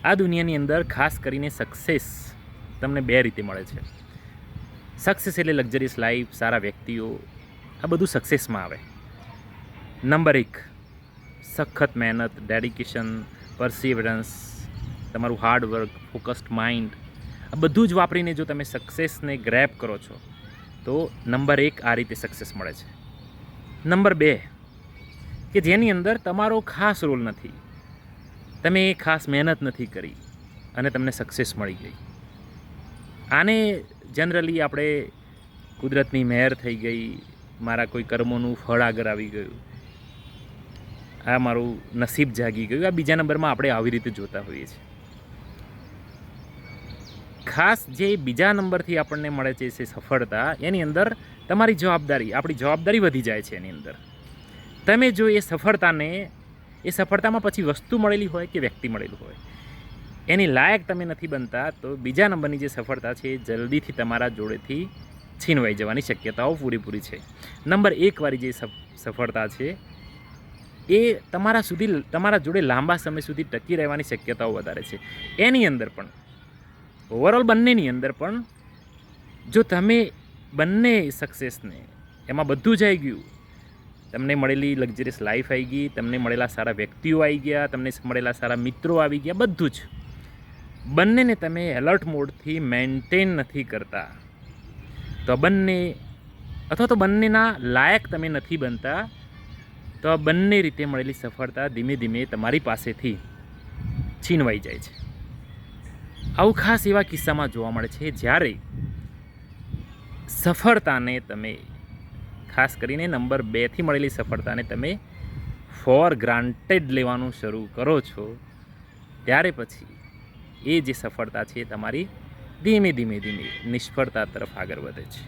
આ દુનિયાની અંદર ખાસ કરીને સક્સેસ તમને બે રીતે મળે છે. સક્સેસ એટલે લક્ઝરિયસ લાઈફ, સારા વ્યક્તિઓ, આ બધું સક્સેસમાં આવે. નંબર 1, સખત મહેનત, ડેડિકેશન, પરસિવરન્સ, તમારું હાર્ડવર્ક, ફોકસ્ડ માઇન્ડ, આ બધું જ વાપરીને જો તમે સક્સેસને ગ્રેબ કરો છો તો નંબર 1 આ રીતે સક્સેસ મળે છે. નંબર 2 કે જેની અંદર તમારો ખાસ રોલ નથી, તમે ખાસ મહેનત નથી કરી અને તમને સક્સેસ મળી ગઈ. આને જનરલી આપણે કુદરતની મહેર થઈ ગઈ, મારા કોઈ કર્મોનું ફળ આગળ આવી ગયું, આ મારું નસીબ જાગી ગયું, આ બીજા નંબરમાં આપણે આવી રીતે જોતા હોઈએ છીએ. ખાસ જે બીજા નંબરથી આપણને મળે છે એ સફળતા, એની અંદર તમારી જવાબદારી, આપણી જવાબદારી વધી જાય છે. એની અંદર તમે જો એ સફળતામાં પછી વસ્તુ મળેલી હોય કે વ્યક્તિ મળેલું હોય, એની લાયક તમે નથી બનતા, તો બીજા નંબરની જે સફળતા છે એ જલ્દીથી તમારા જોડેથી છીનવાઈ જવાની શક્યતાઓ પૂરેપૂરી છે. નંબર 1 વાળી જે સફળતા છે એ તમારા જોડે લાંબા સમય સુધી ટકી રહેવાની શક્યતાઓ વધારે છે. એની અંદર પણ ઓવરઓલ બંનેની અંદર પણ જો તમે બંને સક્સેસને, એમાં બધું જ આવી ગયું, તમને મળેલી લક્ઝરિયસ લાઈફ આવી ગઈ, તમને મળેલા સારા વ્યક્તિઓ આવી ગયા, તમને મળેલા સારા મિત્રો આવી ગયા, બધું જ, બંનેને તમે એલર્ટ મોડથી મેન્ટેન નથી કરતા, તો બંનેના લાયક તમે નથી બનતા, તો આ બંને રીતે મળેલી સફળતા ધીમે ધીમે તમારી પાસેથી છીનવાઈ જાય છે. આવું ખાસ એવા કિસ્સામાં જોવા મળે છે જ્યારે સફળતાને તમે, ખાસ કરીને નંબર 2થી મળેલી સફળતાને તમે ફોર ગ્રાન્ટેડ લેવાનું શરૂ કરો છો, ત્યારે પછી એ જે સફળતા છે તમારી ધીમે ધીમે નિષ્ફળતા તરફ આગળ વધે છે.